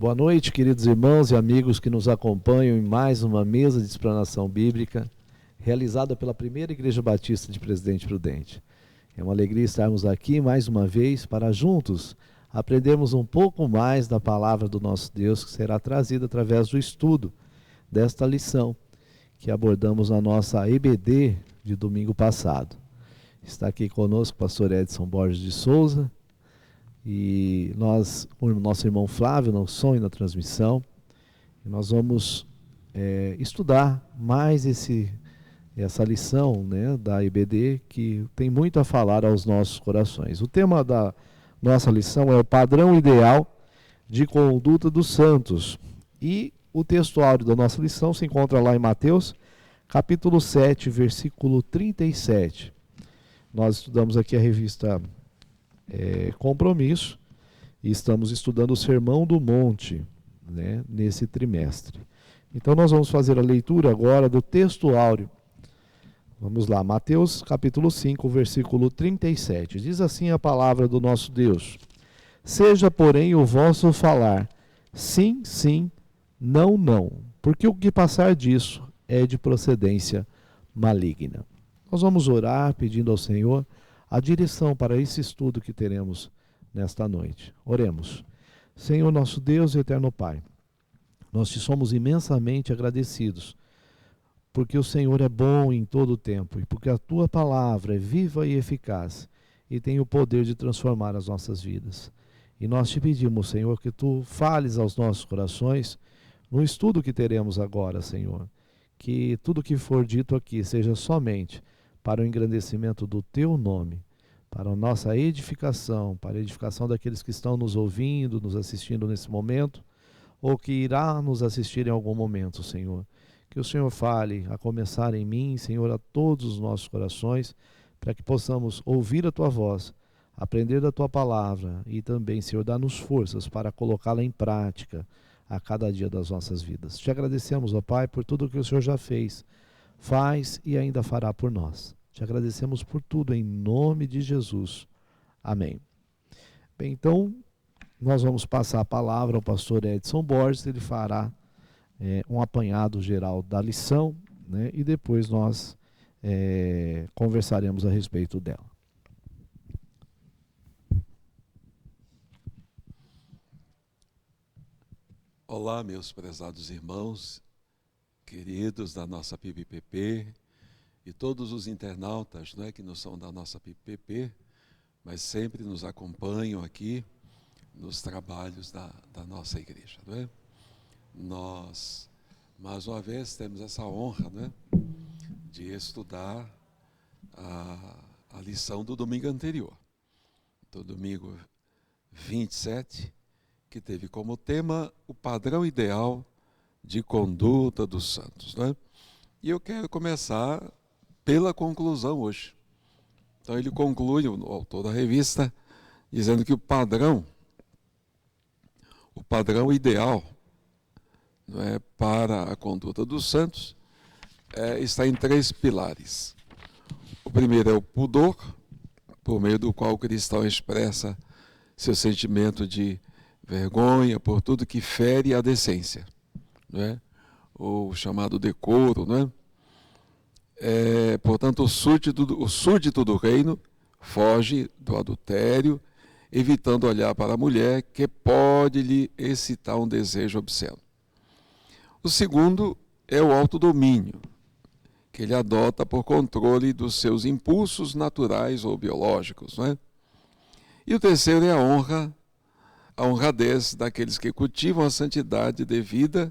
Boa noite, queridos irmãos e amigos que nos acompanham em mais uma mesa de explanação bíblica, realizada pela Primeira Igreja Batista de Presidente Prudente. É uma alegria estarmos aqui mais uma vez para juntos aprendermos um pouco mais da palavra do nosso Deus, que será trazida através do estudo desta lição que abordamos na nossa EBD de domingo passado. Está aqui conosco o pastor Edson Borges de Souza, e o nosso irmão Flávio no som e na transmissão. E nós vamos estudar mais essa lição, né, da IBD, que tem muito a falar aos nossos corações. O tema da nossa lição é o padrão ideal de conduta dos santos. E o textuário da nossa lição se encontra lá em Mateus, capítulo 7, versículo 37. Nós estudamos aqui a revista Compromisso, e estamos estudando o Sermão do Monte, né, nesse trimestre. Então nós vamos fazer a leitura agora do texto áureo. Vamos lá, Mateus capítulo 5, versículo 37. Diz assim a palavra do nosso Deus: seja, porém, o vosso falar sim, sim, não, não, porque o que passar disso é de procedência maligna. Nós vamos orar pedindo ao Senhor a direção para esse estudo que teremos nesta noite. Oremos. Senhor nosso Deus e eterno Pai, nós te somos imensamente agradecidos, porque o Senhor é bom em todo o tempo, e porque a tua palavra é viva e eficaz, e tem o poder de transformar as nossas vidas. E nós te pedimos, Senhor, que tu fales aos nossos corações, no estudo que teremos agora, Senhor, que tudo que for dito aqui seja somente para o engrandecimento do teu nome, para a nossa edificação, para a edificação daqueles que estão nos ouvindo, nos assistindo nesse momento, ou que irá nos assistir em algum momento, Senhor. Que o Senhor fale, a começar em mim, Senhor, a todos os nossos corações, para que possamos ouvir a tua voz, aprender da tua palavra e também, Senhor, dar-nos forças para colocá-la em prática a cada dia das nossas vidas. Te agradecemos, ó Pai, por tudo que o Senhor já fez, faz e ainda fará por nós. Te agradecemos por tudo, em nome de Jesus. Amém. Bem, então, nós vamos passar a palavra ao pastor Edson Borges. Ele fará um apanhado geral da lição, né, e depois nós conversaremos a respeito dela. Olá, meus prezados irmãos, queridos da nossa PIBPP, e todos os internautas, não é, que não são da nossa PIBPP, mas sempre nos acompanham aqui nos trabalhos da nossa igreja, não é? Nós, mais uma vez, temos essa honra, né, de estudar a lição do domingo anterior, do domingo 27, que teve como tema o padrão ideal de conduta dos santos, né? E eu quero começar pela conclusão hoje. Então ele conclui, o autor da revista, dizendo que o padrão ideal, não é, para a conduta dos santos está em 3 pilares. O primeiro é o pudor, por meio do qual o cristão expressa seu sentimento de vergonha por tudo que fere a decência, não é? O chamado decoro, não é? Portanto, o súdito do reino foge do adultério, evitando olhar para a mulher que pode lhe excitar um desejo obsceno. O segundo é o autodomínio, que ele adota por controle dos seus impulsos naturais ou biológicos, não é? E o terceiro é a honradez daqueles que cultivam a santidade devida.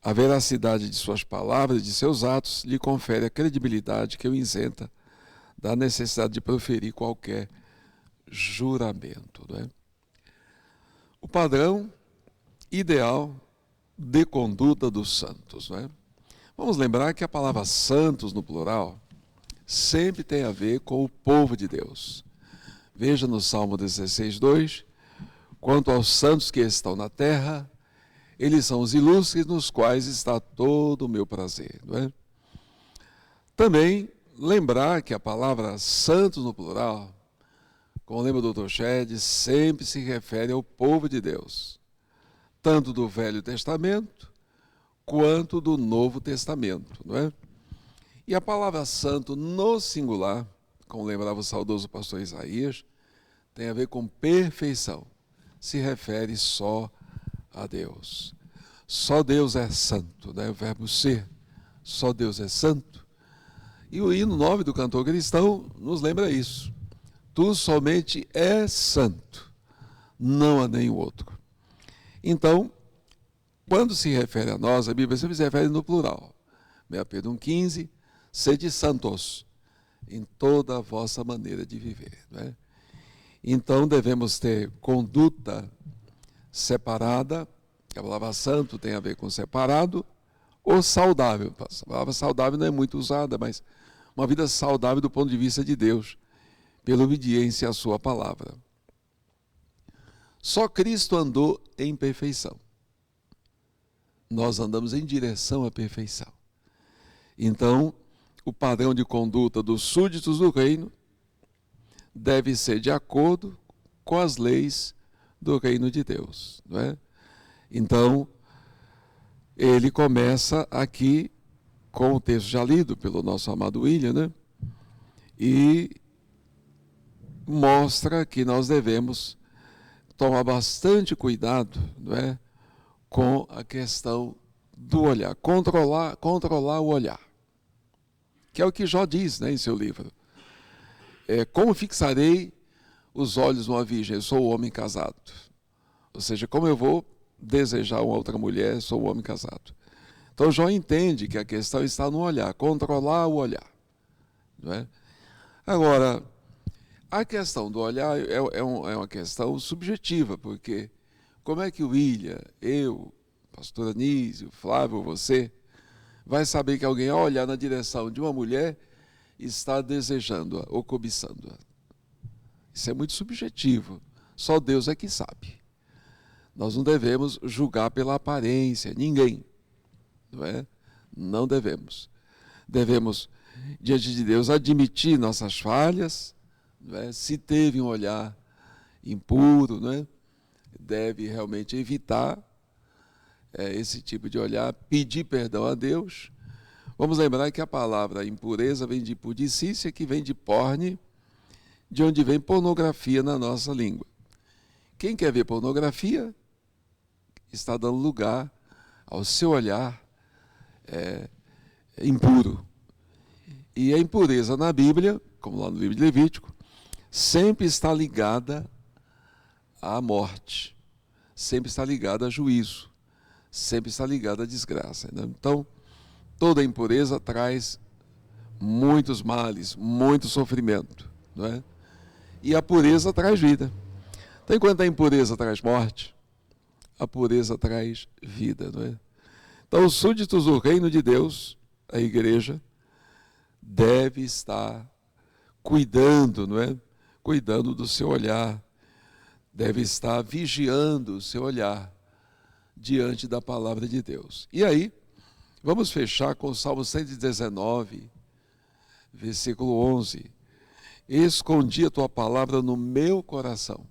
A veracidade de suas palavras e de seus atos lhe confere a credibilidade que o isenta da necessidade de proferir qualquer juramento, não é? O padrão ideal de conduta dos santos, não é? Vamos lembrar que a palavra santos, no plural, sempre tem a ver com o povo de Deus. Veja no Salmo 16:2, quanto aos santos que estão na terra, eles são os ilustres nos quais está todo o meu prazer, não é? Também lembrar que a palavra santos no plural, como lembra o Dr. Shed, sempre se refere ao povo de Deus. tanto do Velho Testamento quanto do Novo Testamento, não é? E a palavra santo no singular, como lembrava o saudoso pastor Isaías, tem a ver com perfeição. Se refere só a Deus. Só Deus é santo, né? O verbo ser. Só Deus é santo. E o hino 9 do cantor cristão nos lembra isso. Tu somente és santo, não há nenhum outro. Então, quando se refere a nós, a Bíblia sempre se refere no plural. 1 Pedro 1,15, sede santos em toda a vossa maneira de viver. Não é? Então, devemos ter conduta separada. A palavra santo tem a ver com separado ou saudável. A palavra saudável não é muito usada, mas uma vida saudável do ponto de vista de Deus, pela obediência à sua palavra. Só Cristo andou em perfeição. Nós andamos em direção à perfeição. Então, o padrão de conduta dos súditos do reino deve ser de acordo com as leis do reino de Deus, não é? Então, ele começa aqui com o texto já lido pelo nosso amado William, né? E mostra que nós devemos tomar bastante cuidado, não é? Com a questão do olhar, controlar o olhar, que é o que Jó diz, né, em seu livro. Como fixarei os olhos numa virgem? Eu sou o homem casado. Ou seja, como eu vou desejar uma outra mulher? Eu sou o homem casado. Então Jó entende que a questão está no olhar, controlar o olhar, não é? Agora, a questão do olhar é uma questão subjetiva, porque como é que o William, eu, pastor Anísio, Flávio, você, vai saber que alguém, ao olhar na direção de uma mulher, está desejando-a ou cobiçando-a? Isso é muito subjetivo. Só Deus é que sabe. Nós não devemos julgar pela aparência, ninguém. Não é? Não devemos. Devemos, diante de Deus, admitir nossas falhas. Não é? Se teve um olhar impuro, não é? Deve realmente evitar esse tipo de olhar, pedir perdão a Deus. Vamos lembrar que a palavra impureza vem de pudicícia, que vem de porne, de onde vem pornografia na nossa língua. Quem quer ver pornografia está dando lugar ao seu olhar impuro. E a impureza na Bíblia, como lá no livro de Levítico, sempre está ligada à morte, sempre está ligada a juízo, sempre está ligada à desgraça. Né? Então, toda impureza traz muitos males, muito sofrimento, não é? E a pureza traz vida. Então, enquanto a impureza traz morte, a pureza traz vida, não é? Então, os súditos do reino de Deus, a igreja, deve estar cuidando, não é? Cuidando do seu olhar, deve estar vigiando o seu olhar diante da palavra de Deus. E aí, vamos fechar com o Salmo 119, versículo 11. Escondi a tua palavra no meu coração,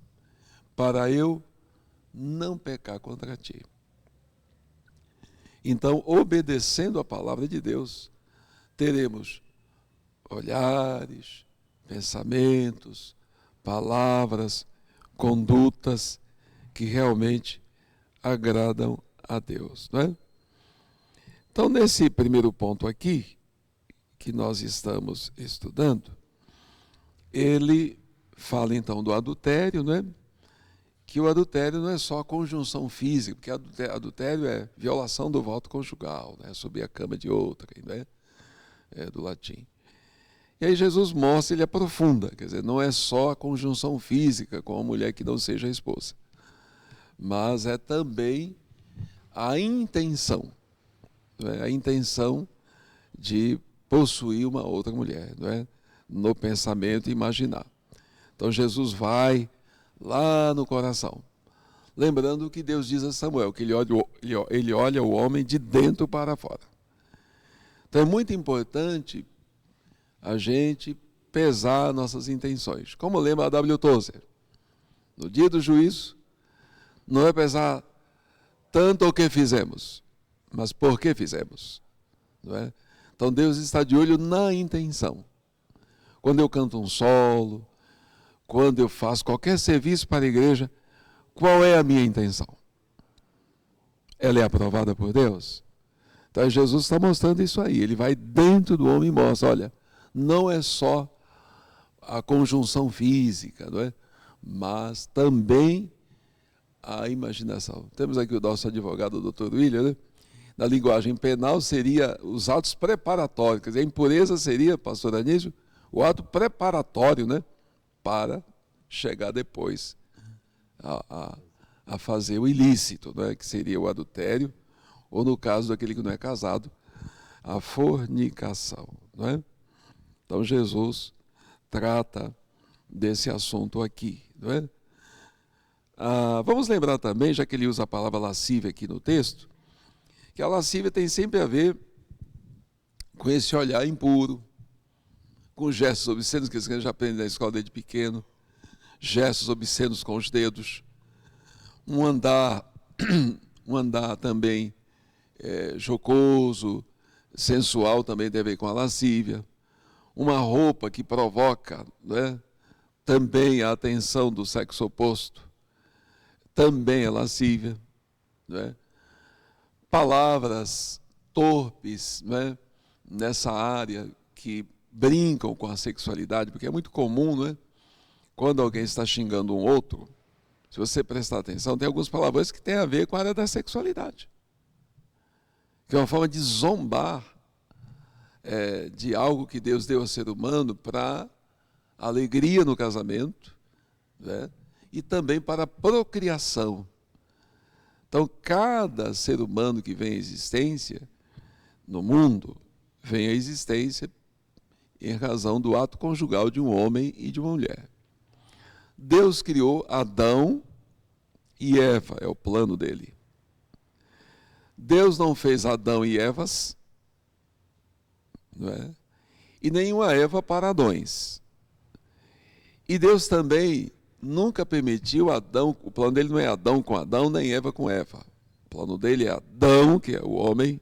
para eu não pecar contra ti. Então, obedecendo a palavra de Deus, teremos olhares, pensamentos, palavras, condutas que realmente agradam a Deus, não é? Então, nesse primeiro ponto aqui, que nós estamos estudando, ele fala então do adultério, né? Que o adultério não é só a conjunção física, porque adultério é violação do voto conjugal, né? Subir a cama de outra, né? Do latim. E aí Jesus mostra, ele aprofunda, quer dizer, não é só a conjunção física com a mulher que não seja a esposa, mas é também a intenção, não é? A intenção de possuir uma outra mulher, não é? No pensamento e imaginar. Então Jesus vai lá no coração, lembrando o que Deus diz a Samuel, que ele olha o homem de dentro para fora. Então é muito importante a gente pesar nossas intenções. Como lembra A.W. Tozer, no dia do juízo, não é pesar tanto o que fizemos, mas por que fizemos. Não é? Então Deus está de olho na intenção. Quando eu canto um solo, quando eu faço qualquer serviço para a igreja, qual é a minha intenção? Ela é aprovada por Deus? Então Jesus está mostrando isso aí. Ele vai dentro do homem e mostra, olha, não é só a conjunção física, não é? Mas também a imaginação. Temos aqui o nosso advogado, o Dr. William, né? Na linguagem penal seria os atos preparatórios. Quer dizer, a impureza seria, pastor Anísio, o ato preparatório, né? Para chegar depois a fazer o ilícito, né? Que seria o adultério, ou no caso daquele que não é casado, a fornicação. Não é? Então Jesus trata desse assunto aqui. Não é? Vamos lembrar também, já que ele usa a palavra lascívia aqui no texto, que a lascívia tem sempre a ver com esse olhar impuro, com gestos obscenos, que a gente já aprende na escola desde pequeno, gestos obscenos com os dedos, um andar também jocoso, sensual, também tem a ver com a lascívia, uma roupa que provoca, né, também a atenção do sexo oposto, também é lascívia, né? Palavras torpes, né, nessa área que brincam com a sexualidade, porque é muito comum, né, quando alguém está xingando um outro, se você prestar atenção, tem alguns palavrões que têm a ver com a área da sexualidade, que é uma forma de zombar de algo que Deus deu ao ser humano para alegria no casamento, né, e também para a procriação. Então, cada ser humano que vem à existência no mundo, vem à existência em razão do ato conjugal de um homem e de uma mulher. Deus criou Adão e Eva, é o plano dele. Deus não fez Adão e Evas, não é? E nenhuma Eva para Adões. E Deus também nunca permitiu Adão, o plano dele não é Adão com Adão, nem Eva com Eva. O plano dele é Adão, que é o homem,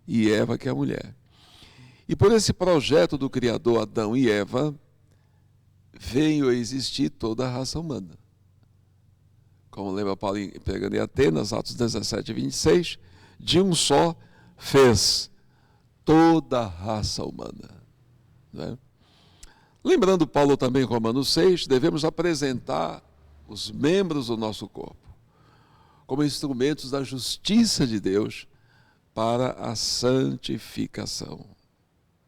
e Eva, que é a mulher. E por esse projeto do Criador, Adão e Eva, veio a existir toda a raça humana. Como lembra Paulo pregando em Atenas, Atos 17 e 26, de um só fez toda a raça humana. Não é? Lembrando Paulo também em Romanos 6, devemos apresentar os membros do nosso corpo como instrumentos da justiça de Deus para a santificação.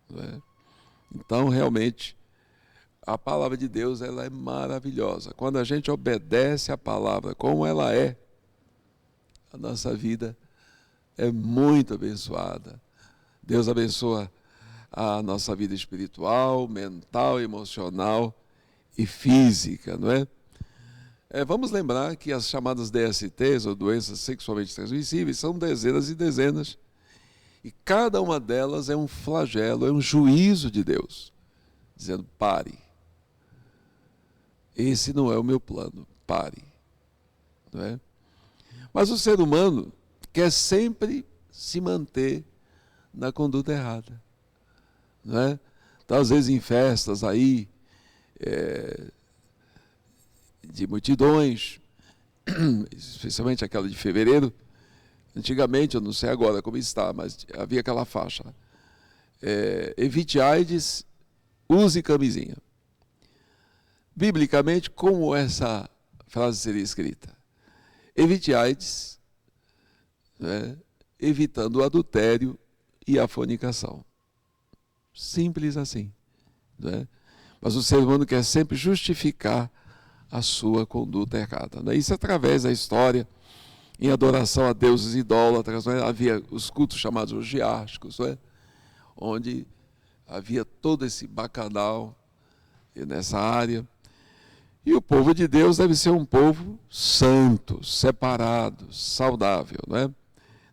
Não é? Então, realmente, a palavra de Deus ela é maravilhosa. Quando a gente obedece a palavra como ela é, a nossa vida é muito abençoada. Deus abençoa a nossa vida espiritual, mental, emocional e física, não é? Vamos lembrar que as chamadas DSTs, ou doenças sexualmente transmissíveis, são dezenas e dezenas. E cada uma delas é um flagelo, é um juízo de Deus, dizendo, pare. Esse não é o meu plano, pare. Não é? Mas o ser humano quer sempre se manter na conduta errada. Não é? Então, às vezes, em festas aí, de multidões, especialmente aquela de fevereiro, antigamente, eu não sei agora como está, mas havia aquela faixa, evite AIDS, use camisinha. Biblicamente, como essa frase seria escrita? Evite AIDS, né, evitando o adultério e a fornicação. Simples assim. Né? Mas o ser humano quer sempre justificar a sua conduta errada. Né? Isso através da história, em adoração a deuses idólatras. Né? Havia os cultos chamados orgiásticos, né? Onde havia todo esse bacanal nessa área. E o povo de Deus deve ser um povo santo, separado, saudável. Né?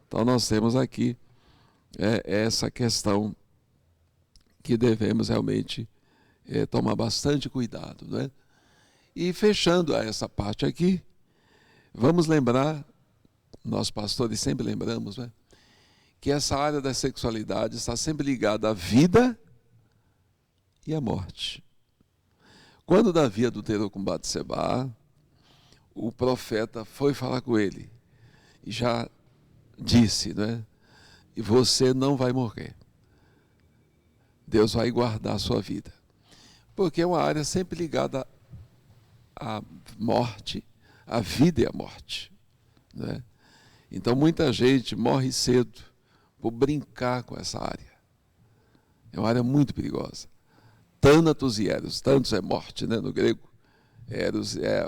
Então nós temos aqui essa questão que devemos realmente tomar bastante cuidado. Né? E fechando essa parte aqui, vamos lembrar nós pastores sempre lembramos, né, que essa área da sexualidade está sempre ligada à vida e à morte. Quando Davi adulterou com Batseba, o profeta foi falar com ele e já disse, né, e você não vai morrer. Deus vai guardar a sua vida. Porque é uma área sempre ligada à morte, à vida e à morte, né? Então muita gente morre cedo por brincar com essa área. É uma área muito perigosa. Thanatos e Eros. Thanatos é morte, né, no grego. Eros é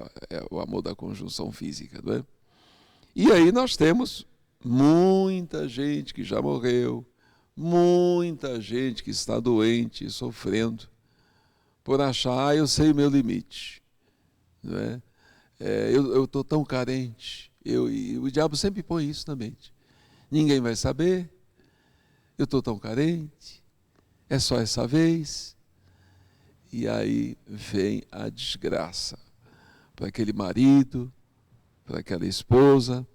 o amor da conjunção física, não é? E aí nós temos muita gente que já morreu, muita gente que está doente e sofrendo por achar, eu sei o meu limite, não é? Eu estou tão carente, e o diabo sempre põe isso na mente. Ninguém vai saber, eu estou tão carente, é só essa vez. E aí vem a desgraça para aquele marido, para aquela esposa,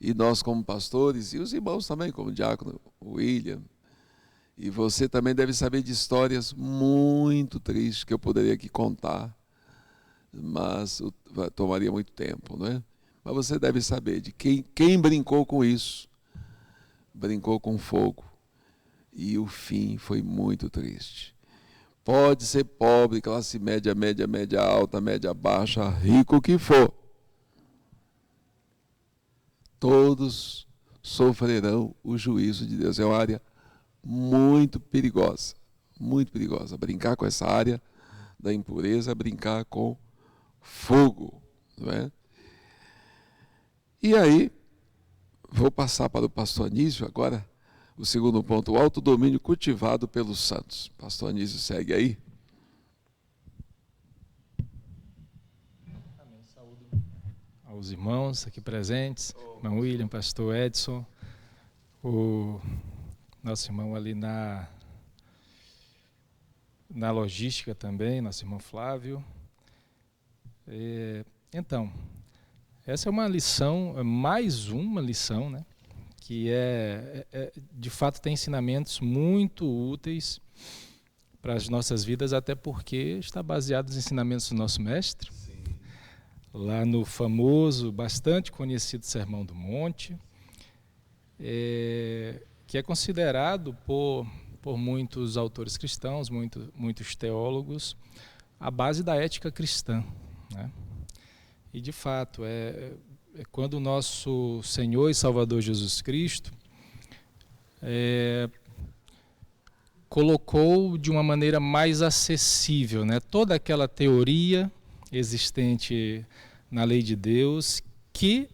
e nós como pastores, e os irmãos também, como o diácono William, e você também deve saber de histórias muito tristes que eu poderia aqui contar, mas tomaria muito tempo, não é? Mas você deve saber de quem brincou com isso, brincou com fogo, e o fim foi muito triste. Pode ser pobre, classe média, média, média alta, média baixa, rico o que for. Todos sofrerão o juízo de Deus. É uma área muito perigosa, muito perigosa. Brincar com essa área da impureza, brincar com fogo, não é? E aí, vou passar para o pastor Anísio agora, o segundo ponto, o autodomínio cultivado pelos santos. Pastor Anísio, segue aí. Amém. Saúdo aos irmãos aqui presentes, irmão William, pastor Edson, o nosso irmão ali na logística também, nosso irmão Flávio. Então, essa é uma lição, mais uma lição, né? Que de fato tem ensinamentos muito úteis para as nossas vidas, até porque está baseado nos ensinamentos do nosso mestre. Sim. Lá no famoso, bastante conhecido Sermão do Monte, que é considerado por muitos autores cristãos, muitos teólogos, a base da ética cristã, né? E de fato, quando o nosso Senhor e Salvador Jesus Cristo colocou de uma maneira mais acessível, né, toda aquela teoria existente na lei de Deus, que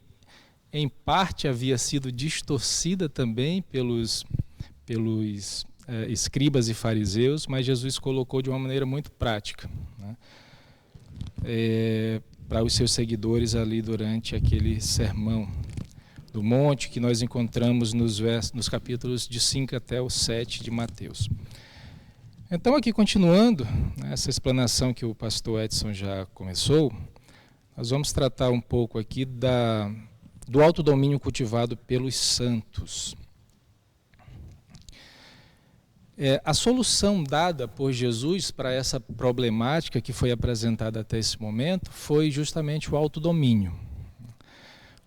em parte havia sido distorcida também pelos escribas e fariseus, mas Jesus colocou de uma maneira muito prática, né, para os seus seguidores ali durante aquele sermão do monte que nós encontramos nos capítulos de 5 até o 7 de Mateus. Então, aqui continuando, né, essa explanação que o pastor Edson já começou, nós vamos tratar um pouco aqui do autodomínio cultivado pelos santos. A solução dada por Jesus para essa problemática que foi apresentada até esse momento foi justamente o autodomínio.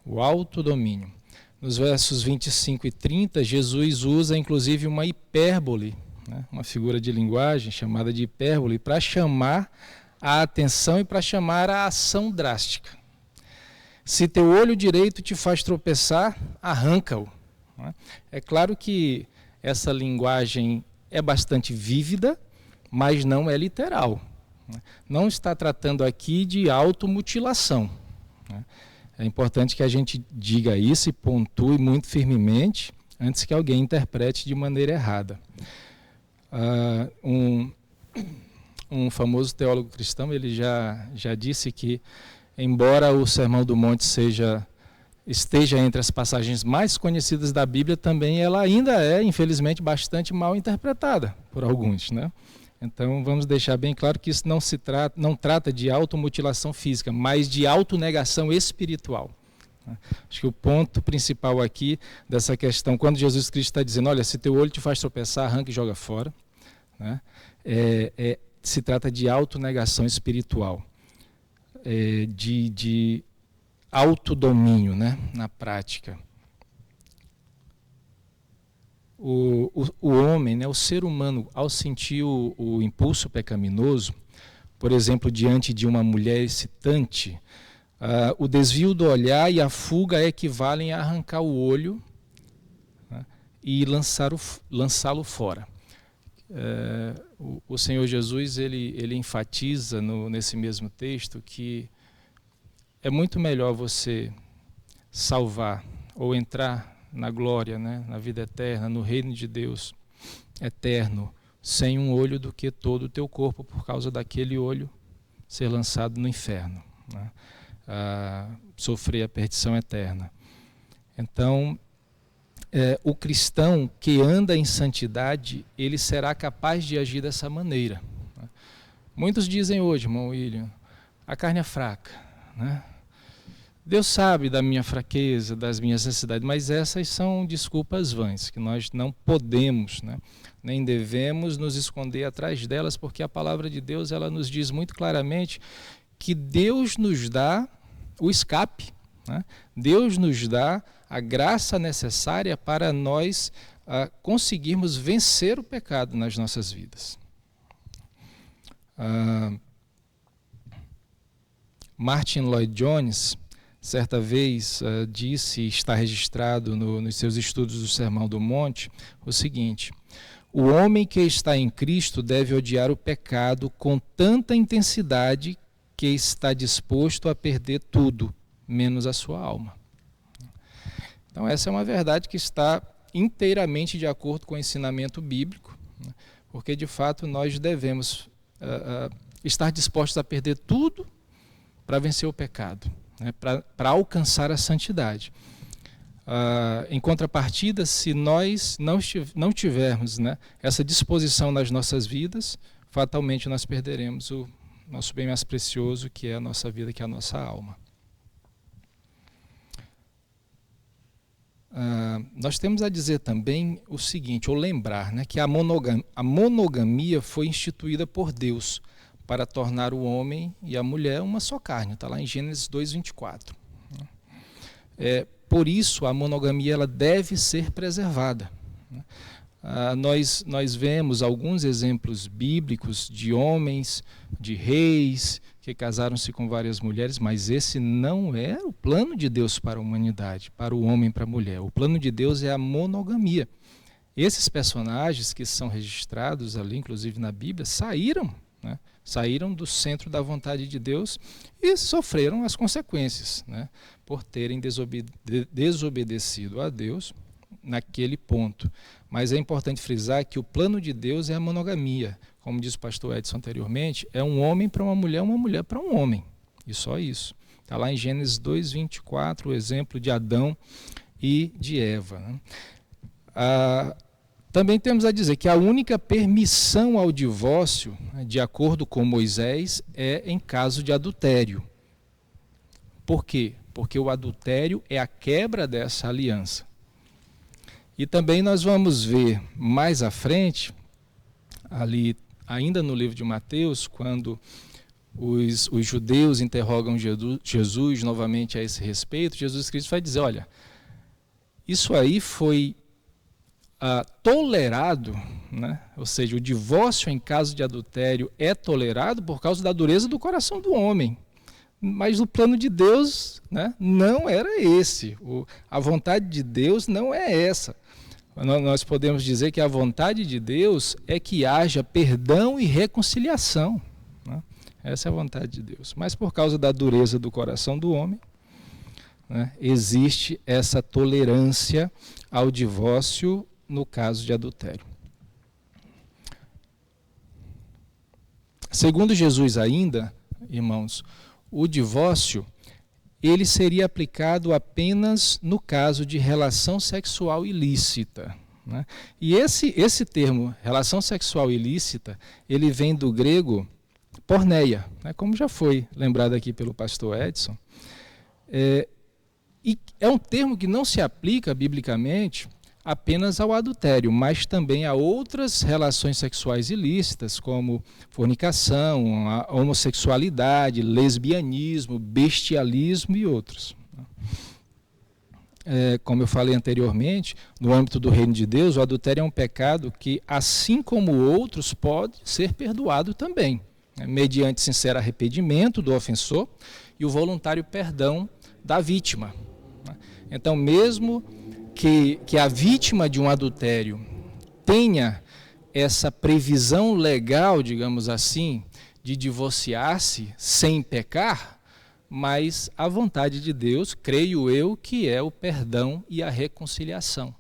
O autodomínio. Nos versos 25 e 30, Jesus usa inclusive uma hipérbole, né, uma figura de linguagem chamada de hipérbole, para chamar a atenção e para chamar a ação drástica. Se teu olho direito te faz tropeçar, arranca-o. É claro que essa linguagem é bastante vívida, mas não é literal. Não está tratando aqui de automutilação. É importante que a gente diga isso e pontue muito firmemente, antes que alguém interprete de maneira errada. Um famoso teólogo cristão, ele já disse que, embora o Sermão do Monte esteja entre as passagens mais conhecidas da Bíblia, também ela ainda é, infelizmente, bastante mal interpretada por alguns, né? Então, vamos deixar bem claro que isso não trata de automutilação física, mas de autonegação espiritual. Acho que o ponto principal aqui dessa questão, quando Jesus Cristo está dizendo, olha, se teu olho te faz tropeçar, arranca e joga fora, né? Se trata de autonegação espiritual, de autodomínio, né, na prática. O homem, né, o ser humano, ao sentir o impulso pecaminoso, por exemplo, diante de uma mulher excitante, o desvio do olhar e a fuga equivalem a arrancar o olho, né, e lançá-lo fora. O Senhor Jesus ele enfatiza nesse mesmo texto que é muito melhor você salvar ou entrar na glória, né, na vida eterna, no reino de Deus eterno, sem um olho, do que todo o teu corpo, por causa daquele olho, ser lançado no inferno, né, sofrer a perdição eterna. Então, o cristão que anda em santidade, ele será capaz de agir dessa maneira, né? Muitos dizem hoje, irmão William, a carne é fraca, né? Deus sabe da minha fraqueza, das minhas necessidades, mas essas são desculpas vãs, que nós não podemos, né, nem devemos nos esconder atrás delas, porque a palavra de Deus ela nos diz muito claramente que Deus nos dá o escape, né? Deus nos dá a graça necessária para nós conseguirmos vencer o pecado nas nossas vidas. Martin Lloyd-Jones, certa vez, disse, está registrado nos seus estudos do Sermão do Monte, o seguinte: o homem que está em Cristo deve odiar o pecado com tanta intensidade que está disposto a perder tudo, menos a sua alma. Então essa é uma verdade que está inteiramente de acordo com o ensinamento bíblico, né? Porque de fato nós devemos estar dispostos a perder tudo para vencer o pecado, né? Para alcançar a santidade. Em contrapartida, se nós não tivermos, né, essa disposição nas nossas vidas, fatalmente nós perderemos o nosso bem mais precioso, que é a nossa vida, que é a nossa alma. Nós temos a dizer também o seguinte, ou lembrar, né, que a monogamia foi instituída por Deus para tornar o homem e a mulher uma só carne. Está lá em Gênesis 2:24. Por isso, a monogamia ela deve ser preservada. Nós vemos alguns exemplos bíblicos de homens, de reis, que casaram-se com várias mulheres, mas esse não é o plano de Deus para a humanidade, para o homem e para a mulher. O plano de Deus é a monogamia. Esses personagens que são registrados ali, inclusive na Bíblia, saíram, né? Saíram do centro da vontade de Deus e sofreram as consequências, né? Por terem desobedecido a Deus naquele ponto. Mas é importante frisar que o plano de Deus é a monogamia. Como disse o pastor Edson anteriormente, é um homem para uma mulher para um homem. E só isso. Está lá em Gênesis 2:24, o exemplo de Adão e de Eva, né? Também temos a dizer que a única permissão ao divórcio, de acordo com Moisés, é em caso de adultério. Por quê? Porque o adultério é a quebra dessa aliança. E também nós vamos ver mais à frente, ali ainda no livro de Mateus, quando os judeus interrogam Jesus novamente a esse respeito, Jesus Cristo vai dizer, olha, isso aí foi tolerado, né? Ou seja, o divórcio em caso de adultério é tolerado por causa da dureza do coração do homem. Mas o plano de Deus, né, não era esse. A vontade de Deus não é essa. Nós podemos dizer que a vontade de Deus é que haja perdão e reconciliação, né? Essa é a vontade de Deus. Mas por causa da dureza do coração do homem, né, existe essa tolerância ao divórcio no caso de adultério. Segundo Jesus ainda, irmãos, o divórcio ele seria aplicado apenas no caso de relação sexual ilícita, né? E esse termo, relação sexual ilícita, ele vem do grego porneia, né? Como já foi lembrado aqui pelo pastor Edson. E é um termo que não se aplica biblicamente apenas ao adultério, mas também a outras relações sexuais ilícitas, como fornicação, a homossexualidade, lesbianismo, bestialismo e outros. Como eu falei anteriormente, no âmbito do reino de Deus, o adultério é um pecado que, assim como outros, pode ser perdoado também, mediante sincero arrependimento do ofensor e o voluntário perdão da vítima. Então, mesmo que a vítima de um adultério tenha essa previsão legal, digamos assim, de divorciar-se sem pecar, mas a vontade de Deus, creio eu, que é o perdão e a reconciliação,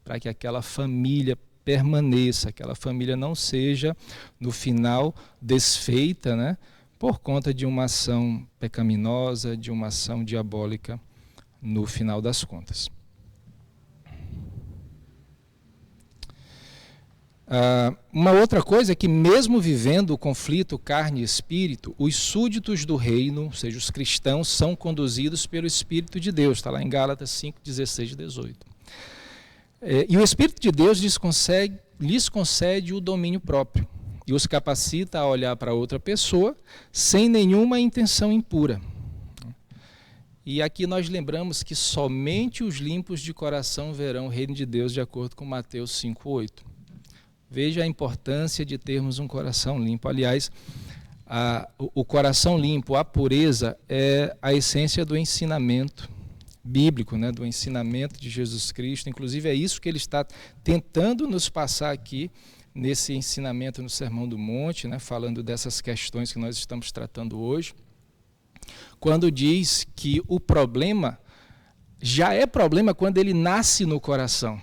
para que aquela família permaneça, aquela família não seja, no final, desfeita, né, por conta de uma ação pecaminosa, de uma ação diabólica, no final das contas. Uma outra coisa é que, mesmo vivendo o conflito carne e espírito, os súditos do reino, ou seja, os cristãos, são conduzidos pelo Espírito de Deus. Está lá em Gálatas 5, 16 e 18. E o Espírito de Deus lhes concede o domínio próprio e os capacita a olhar para outra pessoa sem nenhuma intenção impura. E aqui nós lembramos que somente os limpos de coração verão o reino de Deus, de acordo com Mateus 5:8. Veja a importância de termos um coração limpo. Aliás, o coração limpo, a pureza, é a essência do ensinamento bíblico, né, do ensinamento de Jesus Cristo. Inclusive é isso que ele está tentando nos passar aqui, nesse ensinamento no Sermão do Monte, né, falando dessas questões que nós estamos tratando hoje, quando diz que o problema já é problema quando ele nasce no coração.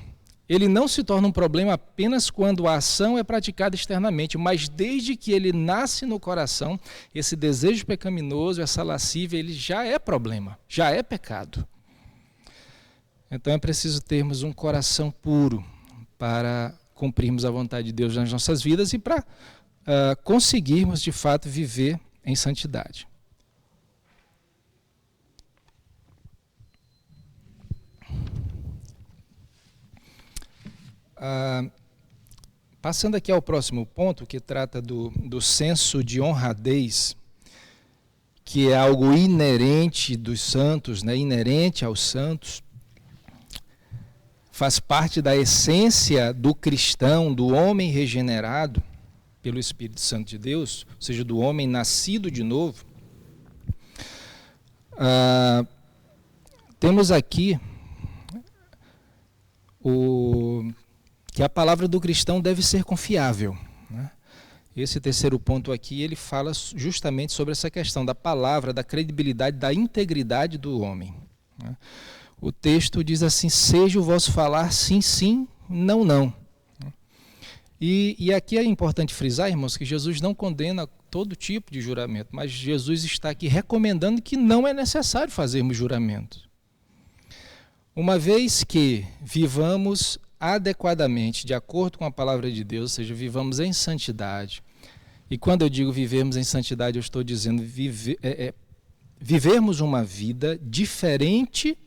Ele não se torna um problema apenas quando a ação é praticada externamente, mas desde que ele nasce no coração, esse desejo pecaminoso, essa lascívia, ele já é problema, já é pecado. Então é preciso termos um coração puro para cumprirmos a vontade de Deus nas nossas vidas e para conseguirmos, de fato, viver em santidade. Passando aqui ao próximo ponto, que trata do senso de honradez, que é algo inerente dos santos, né, inerente aos santos, faz parte da essência do cristão, do homem regenerado pelo Espírito Santo de Deus, ou seja, do homem nascido de novo. Temos aqui que a palavra do cristão deve ser confiável, né? Esse terceiro ponto aqui, ele fala justamente sobre essa questão da palavra, da credibilidade, da integridade do homem, né? O texto diz assim: seja o vosso falar sim, sim, não, não. E aqui é importante frisar, irmãos, que Jesus não condena todo tipo de juramento, mas Jesus está aqui recomendando que não é necessário fazermos juramento. Uma vez que vivamos adequadamente, de acordo com a palavra de Deus, ou seja, vivamos em santidade. E quando eu digo vivermos em santidade, eu estou dizendo vivermos uma vida diferente,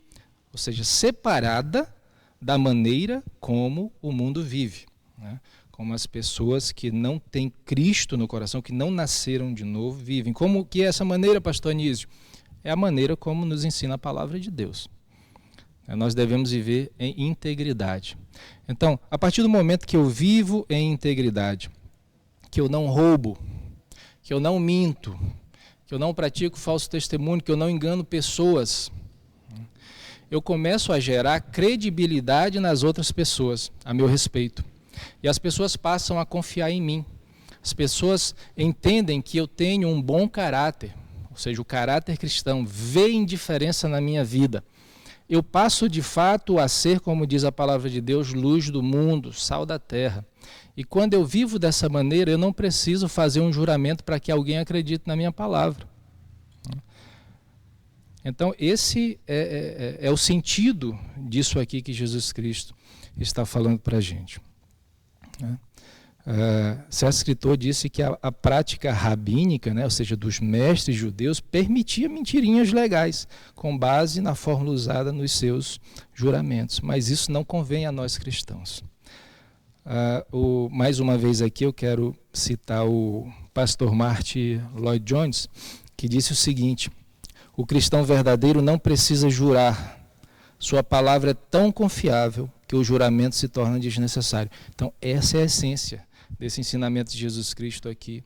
ou seja, separada da maneira como o mundo vive, né? Como as pessoas que não têm Cristo no coração, que não nasceram de novo, vivem. Como que é essa maneira, pastor Anísio? É a maneira como nos ensina a palavra de Deus. Nós devemos viver em integridade. Então, a partir do momento que eu vivo em integridade, que eu não roubo, que eu não minto, que eu não pratico falso testemunho, que eu não engano pessoas, eu começo a gerar credibilidade nas outras pessoas, a meu respeito. E as pessoas passam a confiar em mim. As pessoas entendem que eu tenho um bom caráter, ou seja, o caráter cristão, veem diferença na minha vida. Eu passo de fato a ser, como diz a palavra de Deus, luz do mundo, sal da terra. E quando eu vivo dessa maneira, eu não preciso fazer um juramento para que alguém acredite na minha palavra. Então, esse é o sentido disso aqui que Jesus Cristo está falando para a gente. Certo escritor disse que a prática rabínica, né, ou seja, dos mestres judeus, permitia mentirinhas legais, com base na fórmula usada nos seus juramentos. Mas isso não convém a nós cristãos. Mais uma vez aqui eu quero citar o pastor Martin Lloyd Jones, que disse o seguinte: o cristão verdadeiro não precisa jurar. Sua palavra é tão confiável que o juramento se torna desnecessário. Então, essa é a essência desse ensinamento de Jesus Cristo aqui,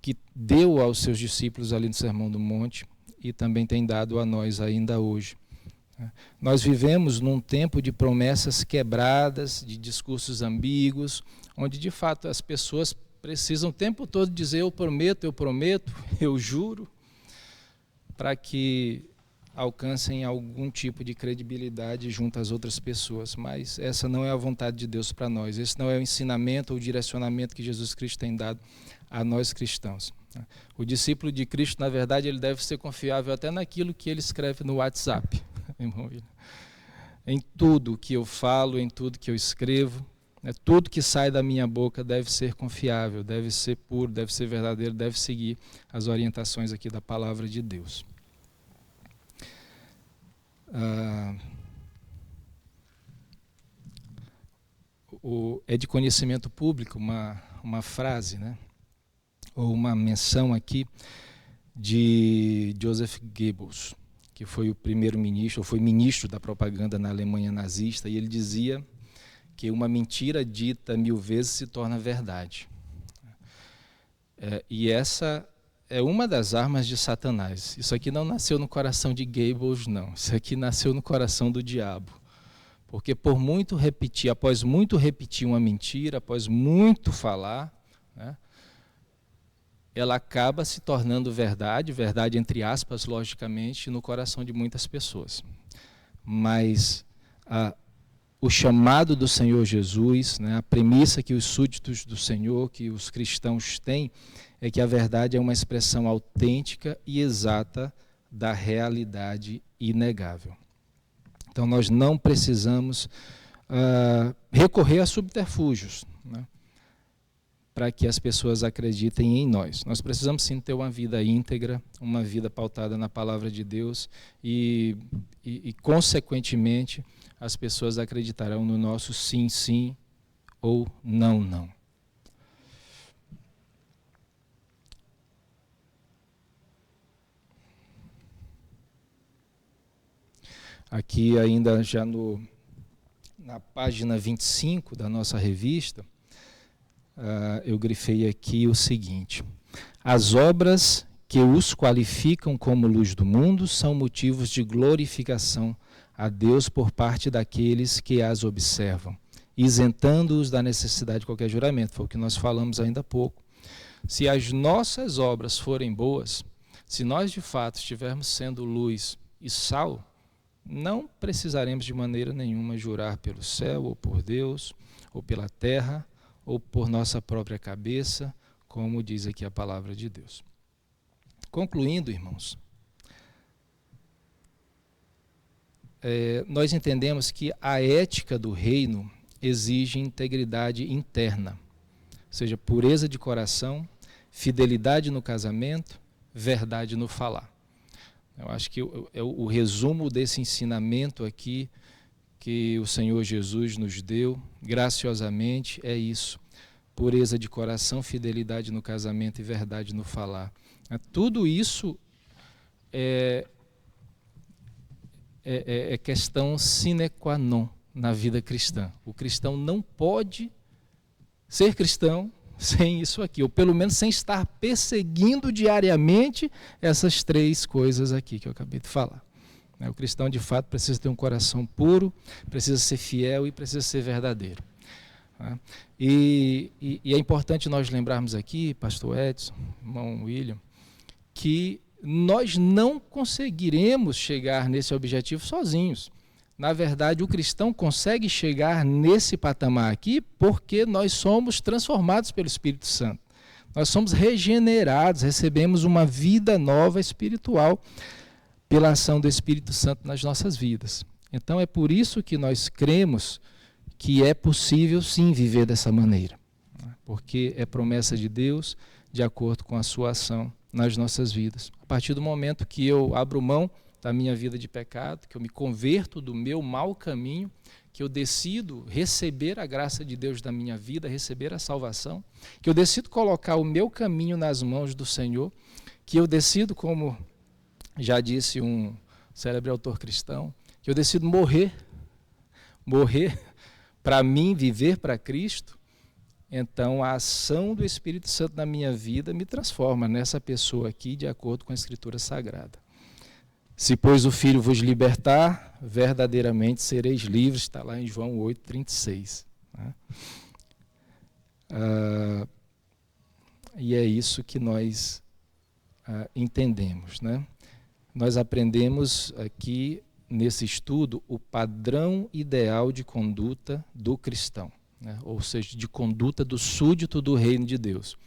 que deu aos seus discípulos ali no Sermão do Monte e também tem dado a nós ainda hoje. Nós vivemos num tempo de promessas quebradas, de discursos ambíguos, onde de fato as pessoas precisam o tempo todo dizer eu prometo, eu juro, para que alcancem algum tipo de credibilidade junto às outras pessoas. Mas essa não é a vontade de Deus para nós. Esse não é o ensinamento ou o direcionamento que Jesus Cristo tem dado a nós cristãos. O discípulo de Cristo, na verdade, ele deve ser confiável até naquilo que ele escreve no WhatsApp. Em tudo que eu falo, em tudo que eu escrevo, tudo que sai da minha boca deve ser confiável, deve ser puro, deve ser verdadeiro, deve seguir as orientações aqui da palavra de Deus. É de conhecimento público uma frase, né, ou uma menção aqui de Joseph Goebbels, que foi o primeiro-ministro, ou foi ministro da propaganda na Alemanha nazista, e ele dizia que uma mentira dita 1000 vezes se torna verdade. E essa é uma das armas de Satanás. Isso aqui não nasceu no coração de Goebbels, não. Isso aqui nasceu no coração do diabo. Porque por muito repetir, após muito repetir uma mentira, após muito falar, né, ela acaba se tornando verdade, verdade entre aspas, logicamente, no coração de muitas pessoas. Mas o chamado do Senhor Jesus, né, a premissa que os súditos do Senhor, que os cristãos têm, é que a verdade é uma expressão autêntica e exata da realidade inegável. Então nós não precisamos recorrer a subterfúgios, né, para que as pessoas acreditem em nós. Nós precisamos sim ter uma vida íntegra, uma vida pautada na palavra de Deus e consequentemente, as pessoas acreditarão no nosso sim, sim ou não, não. Aqui ainda já na página 25 da nossa revista, eu grifei aqui o seguinte: as obras que os qualificam como luz do mundo são motivos de glorificação a Deus por parte daqueles que as observam, isentando-os da necessidade de qualquer juramento. Foi o que nós falamos ainda há pouco. Se as nossas obras forem boas, se nós de fato estivermos sendo luz e sal, não precisaremos de maneira nenhuma jurar pelo céu, ou por Deus, ou pela terra, ou por nossa própria cabeça, como diz aqui a palavra de Deus. Concluindo, irmãos, nós entendemos que a ética do reino exige integridade interna, ou seja, pureza de coração, fidelidade no casamento, verdade no falar. Eu acho que o resumo desse ensinamento aqui que o Senhor Jesus nos deu, graciosamente, é isso. Pureza de coração, fidelidade no casamento e verdade no falar. Tudo isso é questão sine qua non na vida cristã. O cristão não pode ser cristão sem isso aqui, ou pelo menos sem estar perseguindo diariamente essas três coisas aqui que eu acabei de falar. O cristão, de fato, precisa ter um coração puro, precisa ser fiel e precisa ser verdadeiro. E é importante nós lembrarmos aqui, pastor Edson, irmão William, que nós não conseguiremos chegar nesse objetivo sozinhos. Na verdade, o cristão consegue chegar nesse patamar aqui porque nós somos transformados pelo Espírito Santo. Nós somos regenerados, recebemos uma vida nova espiritual pela ação do Espírito Santo nas nossas vidas. Então é por isso que nós cremos que é possível sim viver dessa maneira, porque é promessa de Deus de acordo com a sua ação nas nossas vidas. A partir do momento que eu abro mão da minha vida de pecado, que eu me converto do meu mau caminho, que eu decido receber a graça de Deus da minha vida, receber a salvação, que eu decido colocar o meu caminho nas mãos do Senhor, que eu decido, como já disse um célebre autor cristão, que eu decido morrer para mim, viver para Cristo, então a ação do Espírito Santo na minha vida me transforma nessa pessoa aqui, de acordo com a Escritura Sagrada. Se, pois, o Filho vos libertar, verdadeiramente sereis livres, está lá em João 8,36. Né? E é isso que nós entendemos. Né? Nós aprendemos aqui, nesse estudo, o padrão ideal de conduta do cristão, né? Ou seja, de conduta do súdito do reino de Deus.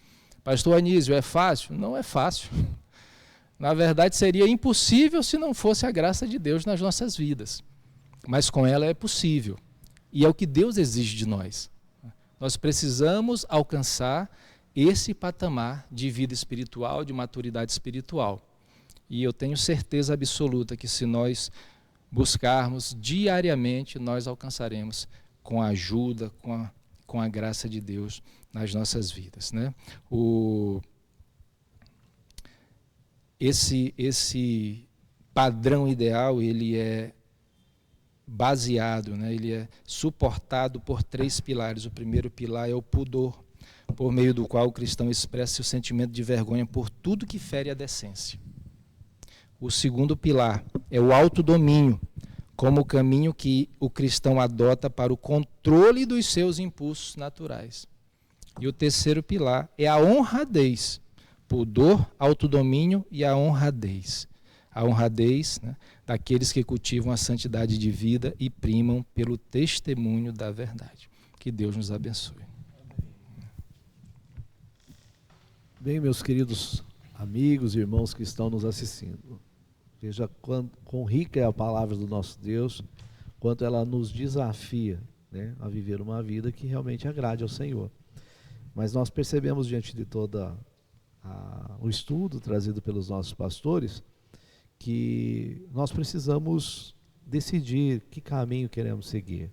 Pastor Anísio, é fácil? Não é fácil. Na verdade, seria impossível se não fosse a graça de Deus nas nossas vidas. Mas com ela é possível. E é o que Deus exige de nós. Nós precisamos alcançar esse patamar de vida espiritual, de maturidade espiritual. E eu tenho certeza absoluta que se nós buscarmos diariamente, nós alcançaremos com a ajuda, com a graça de Deus nas nossas vidas. Né? Esse padrão ideal, ele é baseado, né? Ele é suportado por 3 pilares. O primeiro pilar é o pudor, por meio do qual o cristão expressa seu sentimento de vergonha por tudo que fere a decência. O segundo pilar é o autodomínio, como o caminho que o cristão adota para o controle dos seus impulsos naturais. E o terceiro pilar é a honradez, pudor, autodomínio e a honradez. A honradez, né, daqueles que cultivam a santidade de vida e primam pelo testemunho da verdade. Que Deus nos abençoe. Bem, meus queridos amigos e irmãos que estão nos assistindo, veja quão rica é a palavra do nosso Deus, quanto ela nos desafia, né, a viver uma vida que realmente agrade ao Senhor. Mas nós percebemos, diante de todo o estudo trazido pelos nossos pastores, que nós precisamos decidir que caminho queremos seguir.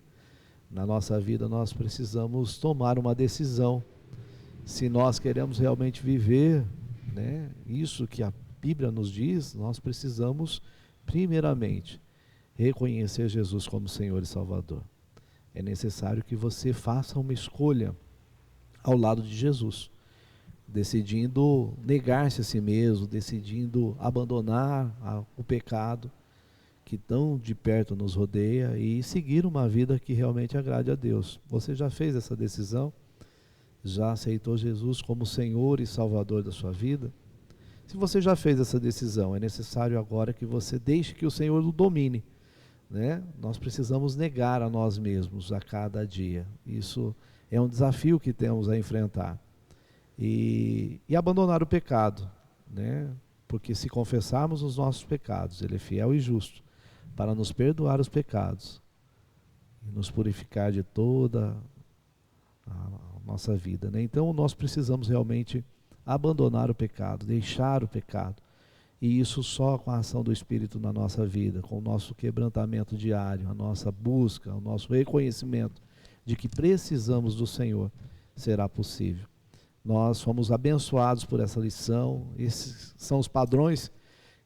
Na nossa vida nós precisamos tomar uma decisão. Se nós queremos realmente viver, né, isso que a Bíblia nos diz, nós precisamos, primeiramente, reconhecer Jesus como Senhor e Salvador. É necessário que você faça uma escolha ao lado de Jesus, decidindo negar-se a si mesmo, decidindo abandonar o pecado que tão de perto nos rodeia e seguir uma vida que realmente agrade a Deus. Você já fez essa decisão? Já aceitou Jesus como Senhor e Salvador da sua vida? Se você já fez essa decisão, é necessário agora que você deixe que o Senhor o domine, né? Nós precisamos negar a nós mesmos a cada dia. Isso é um desafio que temos a enfrentar. E abandonar o pecado, né? Porque se confessarmos os nossos pecados, Ele é fiel e justo para nos perdoar os pecados e nos purificar de toda a nossa vida, né? Então nós precisamos realmente abandonar o pecado, deixar o pecado, e isso só com a ação do Espírito na nossa vida, com o nosso quebrantamento diário, a nossa busca, o nosso reconhecimento de que precisamos do Senhor, será possível. Nós fomos abençoados por essa lição. Esses são os padrões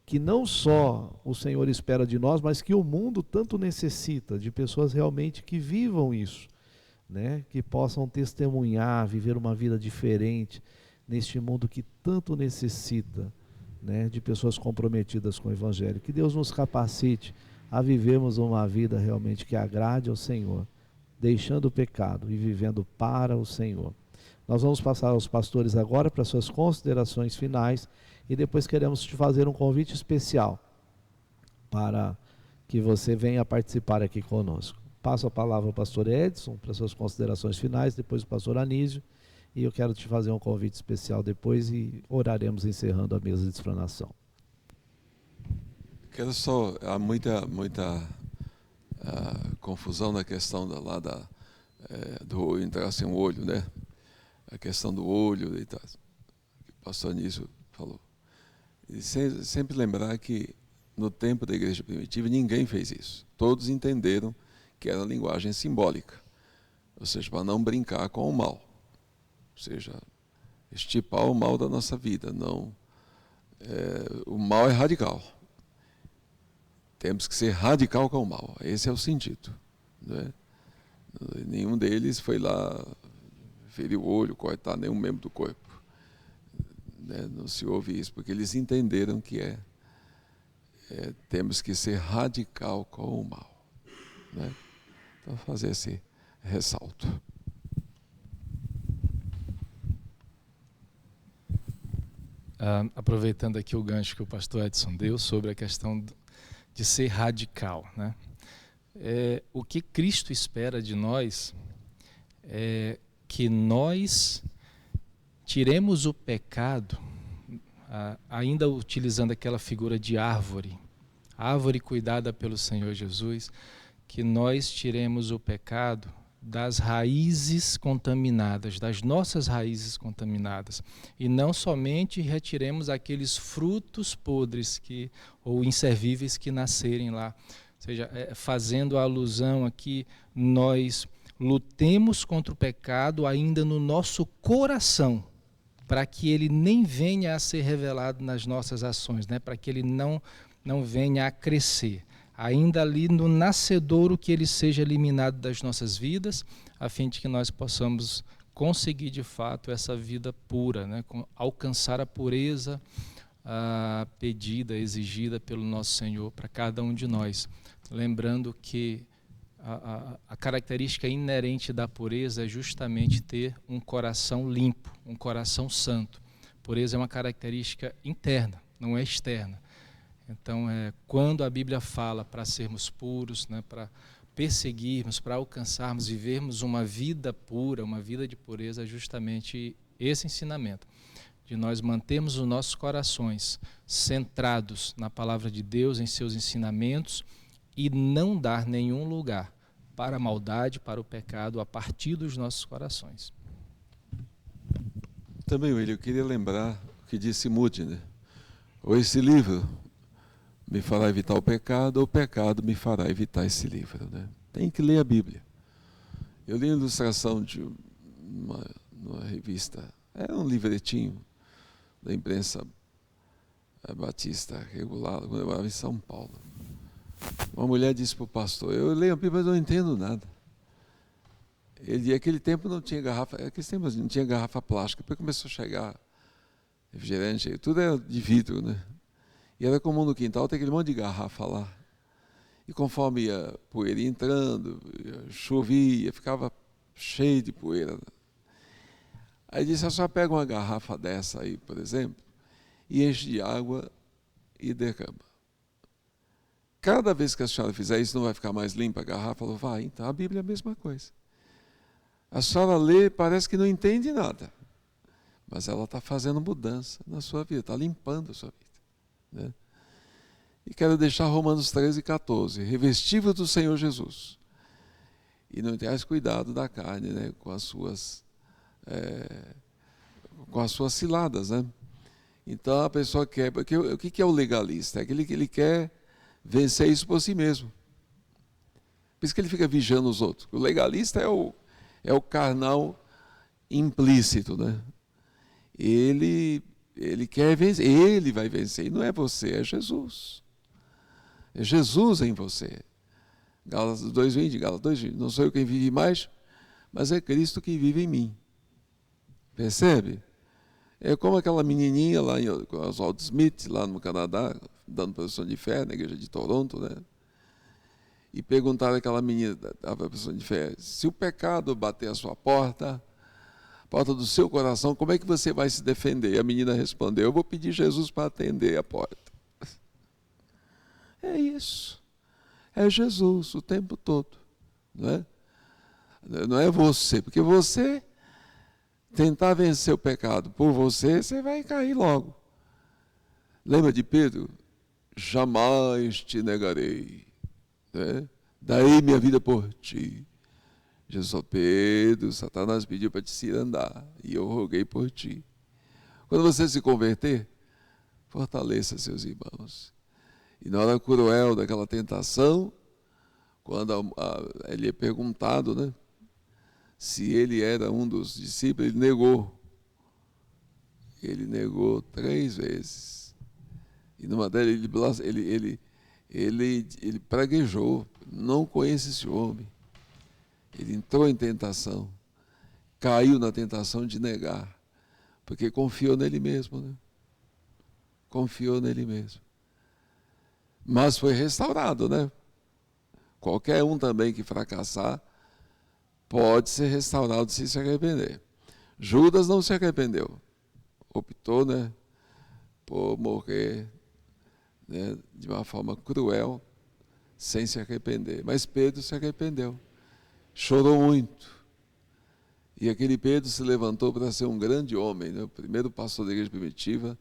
que não só o Senhor espera de nós, mas que o mundo tanto necessita, de pessoas realmente que vivam isso, né? Que possam testemunhar, viver uma vida diferente neste mundo que tanto necessita, né, de pessoas comprometidas com o Evangelho. Que Deus nos capacite a vivermos uma vida realmente que agrade ao Senhor, deixando o pecado e vivendo para o Senhor. Nós vamos passar aos pastores agora para suas considerações finais e depois queremos te fazer um convite especial para que você venha participar aqui conosco. Passo a palavra ao pastor Edson para suas considerações finais, depois o pastor Anísio, e eu quero te fazer um convite especial depois e oraremos encerrando a mesa de explanação. Quero só, há muita confusão na questão do entrar sem um olho, né? A questão do olho e tal. O pastor Anísio falou. E sempre lembrar que no tempo da igreja primitiva ninguém fez isso. Todos entenderam que era linguagem simbólica, ou seja, para não brincar com o mal, ou seja, estipar o mal da nossa vida. Não, o mal é radical. Temos que ser radical com o mal. Esse é o sentido, né? Nenhum deles foi lá ferir o olho, cortar nenhum membro do corpo, né? Não se ouve isso, porque eles entenderam que temos que ser radical com o mal, né? Então, fazer esse ressalto. Aproveitando aqui o gancho que o pastor Edson deu sobre a questão de ser radical, né? O que Cristo espera de nós é que nós tiremos o pecado, ainda utilizando aquela figura de árvore cuidada pelo Senhor Jesus, que nós tiremos o pecado das raízes contaminadas, das nossas raízes contaminadas, e não somente retiremos aqueles frutos podres ou inservíveis que nascerem lá. Ou seja, fazendo a alusão aqui, nós lutemos contra o pecado ainda no nosso coração, para que ele nem venha a ser revelado nas nossas ações, né? Para que ele não venha a crescer. Ainda ali no nascedouro, que ele seja eliminado das nossas vidas, a fim de que nós possamos conseguir de fato essa vida pura, né? Alcançar a pureza pedida, exigida pelo nosso Senhor para cada um de nós. Lembrando que a característica inerente da pureza é justamente ter um coração limpo, um coração santo. Pureza é uma característica interna, não é externa. Então, quando a Bíblia fala para sermos puros, né, para perseguirmos, para alcançarmos, vivermos uma vida pura, uma vida de pureza, é justamente esse ensinamento, de nós mantermos os nossos corações centrados na palavra de Deus, em seus ensinamentos, e não dar nenhum lugar para a maldade, para o pecado, a partir dos nossos corações. Também, William, eu queria lembrar o que disse Moody, né? Ou esse livro me fará evitar o pecado, ou o pecado me fará evitar esse livro, né? Tem que ler a Bíblia. Eu li a ilustração de uma revista, era um livretinho da imprensa batista regular, quando eu morava em São Paulo. Uma mulher disse para o pastor: eu leio a Bíblia, mas não entendo nada. Ele, naquele tempo não tinha garrafa, não tinha garrafa plástica, depois começou a chegar refrigerante, tudo era de vidro, né? E era comum no quintal ter aquele monte de garrafa lá. E conforme ia poeira entrando, chovia, ficava cheio de poeira. Aí disse: a senhora pega uma garrafa dessa aí, por exemplo, e enche de água e derrama. Cada vez que a senhora fizer isso, não vai ficar mais limpa a garrafa? Falou: vai. Então a Bíblia é a mesma coisa. A senhora lê, parece que não entende nada, mas ela está fazendo mudança na sua vida, está limpando a sua vida, né? E quero deixar Romanos 13:14, revestível do Senhor Jesus, e não tenhais cuidado da carne, né, com as suas ciladas, né? Então a pessoa quer, porque o que é o legalista? É aquele que ele quer vencer isso por si mesmo. Por isso que ele fica vigiando os outros. O legalista é o carnal implícito, né? Ele quer vencer, ele vai vencer, e não é você, é Jesus. É Jesus em você. Gálatas 2:20, Gálatas 2:20, não sou eu quem vive mais, mas é Cristo que vive em mim. Percebe? É como aquela menininha lá em Oswald Smith, lá no Canadá, dando profissão de fé na igreja de Toronto, né? E perguntaram àquela menina da profissão de fé: se o pecado bater a sua porta, a porta do seu coração, como é que você vai se defender? E a menina respondeu: eu vou pedir Jesus para atender a porta. É isso. É Jesus o tempo todo, não é? Não é você, porque você tentar vencer o pecado por você, você vai cair logo. Lembra de Pedro? Jamais te negarei, né? Daí minha vida por ti. Jesus falou: Pedro, Satanás pediu para te cirandar, e eu roguei por ti. Quando você se converter, fortaleça seus irmãos. E na hora cruel daquela tentação, quando ele é perguntado, né, se ele era um dos discípulos, ele negou. Ele negou 3 vezes. E numa delas ele praguejou: não conheço esse homem. Ele entrou em tentação, caiu na tentação de negar, porque confiou nele mesmo, né? Confiou nele mesmo. Mas foi restaurado, né? Qualquer um também que fracassar pode ser restaurado se arrepender. Judas não se arrependeu, optou, né, por morrer, né, de uma forma cruel, sem se arrepender. Mas Pedro se arrependeu, chorou muito. E aquele Pedro se levantou para ser um grande homem, né, o primeiro pastor da igreja primitiva,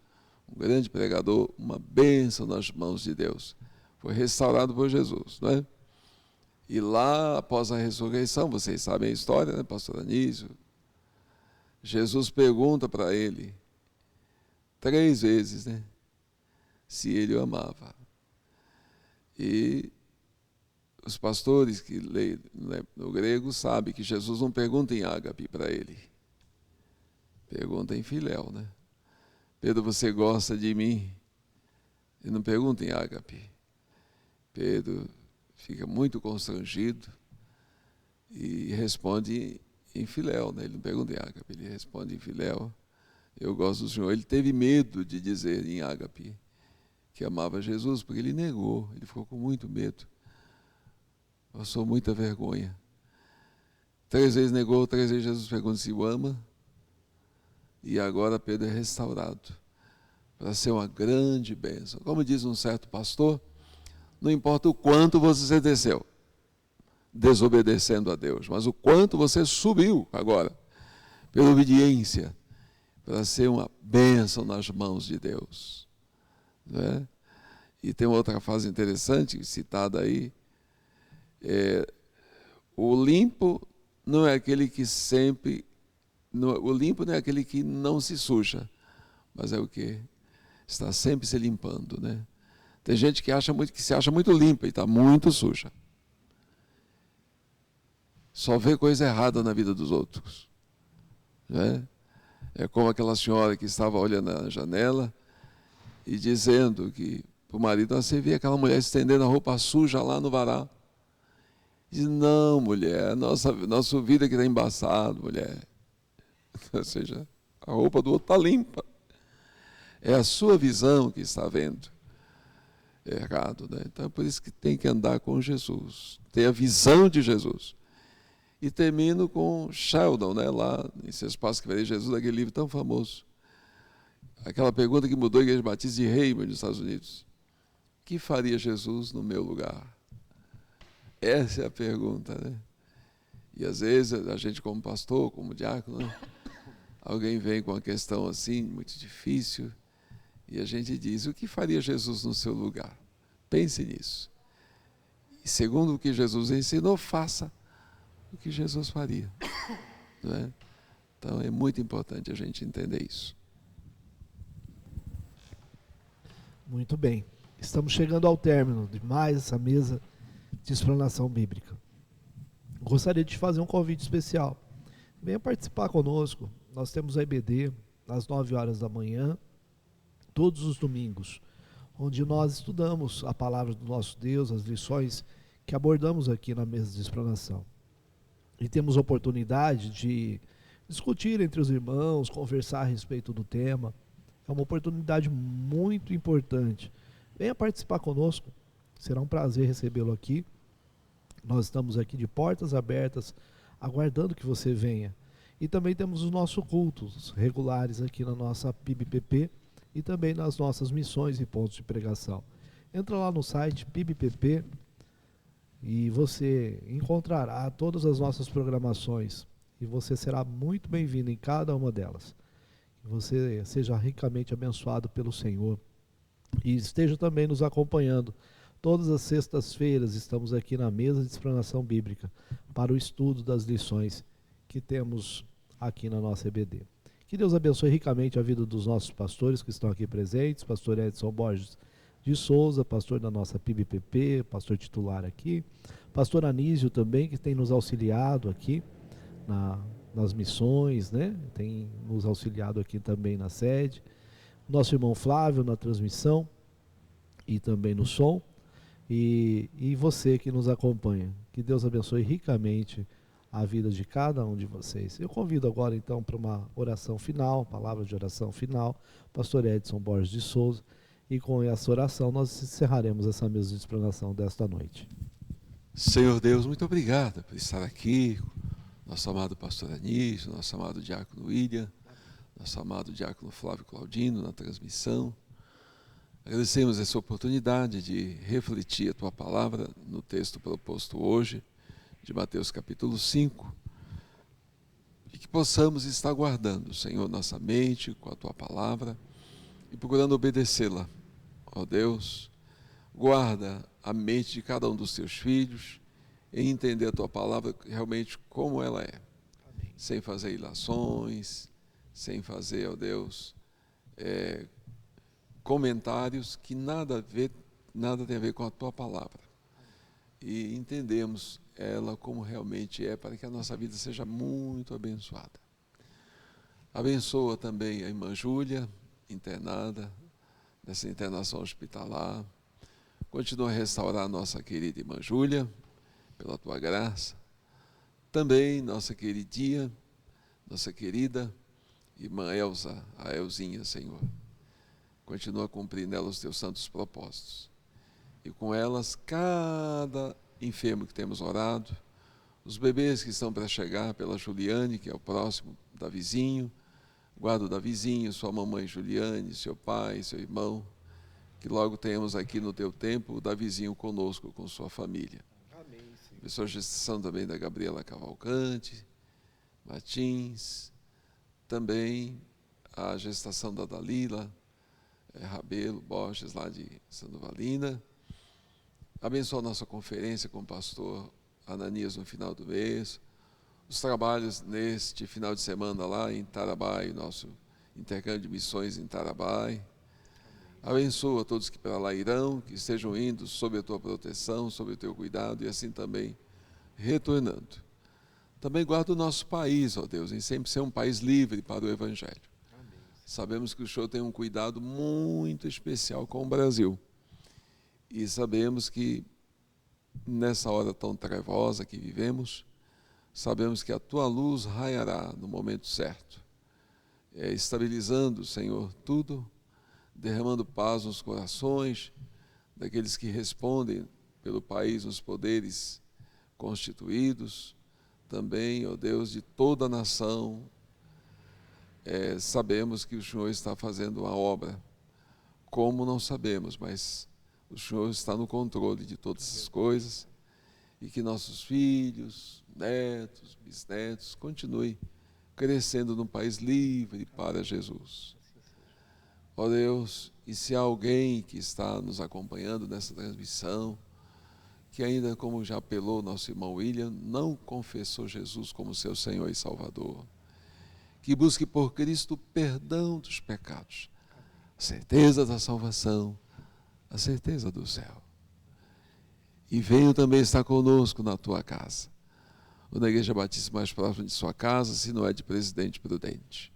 um grande pregador, uma bênção nas mãos de Deus. Foi restaurado por Jesus, não é? E lá, após a ressurreição, vocês sabem a história, né, pastor Anísio? Jesus pergunta para ele 3 vezes, né, se ele o amava. E os pastores que leem no grego sabem que Jesus não pergunta em ágape para ele, pergunta em filéu, né? Pedro, você gosta de mim? Ele não pergunta em ágape. Pedro fica muito constrangido e responde em filéu, né? Ele não pergunta em ágape, ele responde em filéu: eu gosto do Senhor. Ele teve medo de dizer em ágape que amava Jesus, porque ele negou, ele ficou com muito medo, passou muita vergonha. 3 vezes negou, 3 vezes Jesus pergunta se o ama, e agora Pedro é restaurado para ser uma grande bênção. Como diz um certo pastor, não importa o quanto você desceu, desobedecendo a Deus, mas o quanto você subiu agora, pela obediência, para ser uma bênção nas mãos de Deus, né? E tem outra frase interessante, citada aí, o limpo não é aquele que sempre, o limpo não é aquele que não se suja, mas é o que está sempre se limpando, né? Tem gente que se acha muito limpa e está muito suja. Só vê coisa errada na vida dos outros, né? É como aquela senhora que estava olhando na janela e dizendo que para o marido: você vê aquela mulher estendendo a roupa suja lá no varal. Diz: não, mulher, nossa vida que está embaçada, mulher. Ou seja, a roupa do outro está limpa. É a sua visão que está vendo errado, né? Então é por isso que tem que andar com Jesus, ter a visão de Jesus. E termino com Sheldon, né, lá em Seus Passos que Verei Jesus, aquele livro tão famoso. Aquela pergunta que mudou a Igreja Batista de Raymond, nos Estados Unidos: o que faria Jesus no meu lugar? Essa é a pergunta, né? E às vezes a gente, como pastor, como diácono, né, alguém vem com uma questão assim, muito difícil, e a gente diz: o que faria Jesus no seu lugar? Pense nisso. E segundo o que Jesus ensinou, faça o que Jesus faria, não é? Então é muito importante a gente entender isso. Muito bem. Estamos chegando ao término de mais essa mesa de explanação bíblica. Gostaria de fazer um convite especial. Venha participar conosco. Nós temos a EBD às 9 horas da manhã, todos os domingos, onde nós estudamos a palavra do nosso Deus, as lições que abordamos aqui na mesa de explanação. E temos oportunidade de discutir entre os irmãos, conversar a respeito do tema. É uma oportunidade muito importante. Venha participar conosco, será um prazer recebê-lo aqui. Nós estamos aqui de portas abertas, aguardando que você venha. E também temos os nossos cultos regulares aqui na nossa PIBPP e também nas nossas missões e pontos de pregação. Entra lá no site PIBPP e você encontrará todas as nossas programações e você será muito bem-vindo em cada uma delas. Que você seja ricamente abençoado pelo Senhor e esteja também nos acompanhando Todas as sextas-feiras estamos aqui na mesa de explanação bíblica para o estudo das lições que temos aqui na nossa EBD. Que Deus abençoe ricamente a vida dos nossos pastores que estão aqui presentes, pastor Edson Borges de Souza, pastor da nossa PIBPP, pastor titular aqui, pastor Anísio também, que tem nos auxiliado aqui nas missões, né? Tem nos auxiliado aqui também na sede, nosso irmão Flávio na transmissão e também no som, e você que nos acompanha. Que Deus abençoe ricamente a vida de cada um de vocês. Eu convido agora então para uma oração final, palavra de oração final, pastor Edson Borges de Souza, e com essa oração nós encerraremos essa mesa de explanação desta noite. Senhor Deus, muito obrigado por estar aqui, nosso amado pastor Anísio, nosso amado diácono William, nosso amado diácono Flávio Claudino na transmissão. Agradecemos essa oportunidade de refletir a Tua palavra no texto proposto hoje, de Mateus capítulo 5, e que possamos estar guardando, Senhor, nossa mente com a Tua palavra e procurando obedecê-la. Ó Deus, guarda a mente de cada um dos Teus filhos em entender a Tua palavra realmente como ela é. Amém. Sem fazer ilações, sem fazer, ó Deus, comentários que nada tem a ver com a Tua palavra. E entendemos ela como realmente é, para que a nossa vida seja muito abençoada. Abençoa também a irmã Júlia, internada, nessa internação hospitalar. Continua a restaurar a nossa querida irmã Júlia, pela Tua graça. Também nossa queridinha, nossa querida irmã Elza, a Elzinha, Senhor. Continua a cumprir nela os Teus santos propósitos. E com elas, cada enfermo que temos orado, os bebês que estão para chegar, pela Juliane, que é o próximo Davizinho, guarda o Davizinho, sua mamãe Juliane, seu pai, seu irmão, que logo tenhamos aqui no Teu tempo o Davizinho conosco, com sua família. Amém. Abençoa a gestação também da Gabriela Cavalcante, Martins, também a gestação da Dalila, Rabelo, Borges, lá de Santa Valina. Abençoa a nossa conferência com o pastor Ananias no final do mês, os trabalhos neste final de semana lá em Tarabai, nosso intercâmbio de missões em Tarabai. Abençoa todos que para lá irão, que estejam indo sob a Tua proteção, sob o Teu cuidado e assim também retornando. Também guarda o nosso país, ó Deus, em sempre ser um país livre para o Evangelho. Amém. Sabemos que o Senhor tem um cuidado muito especial com o Brasil. E sabemos que nessa hora tão trevosa que vivemos, sabemos que a Tua luz raiará no momento certo, estabilizando, Senhor, tudo, derramando paz nos corações daqueles que respondem pelo país, nos poderes constituídos, também, ó Deus, de toda a nação. Sabemos que o Senhor está fazendo uma obra, como não sabemos, mas o Senhor está no controle de todas essas coisas, e que nossos filhos, netos, bisnetos, continuem crescendo num país livre para Jesus. Ó Deus, e se há alguém que está nos acompanhando nessa transmissão, que ainda, como já apelou nosso irmão William, não confessou Jesus como seu Senhor e Salvador, que busque por Cristo o perdão dos pecados, a certeza da salvação, a certeza do céu. E venham também estar conosco na tua casa, ou na igreja batista mais próxima de sua casa, se não é de Presidente Prudente.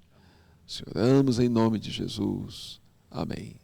Se oramos em nome de Jesus. Amém.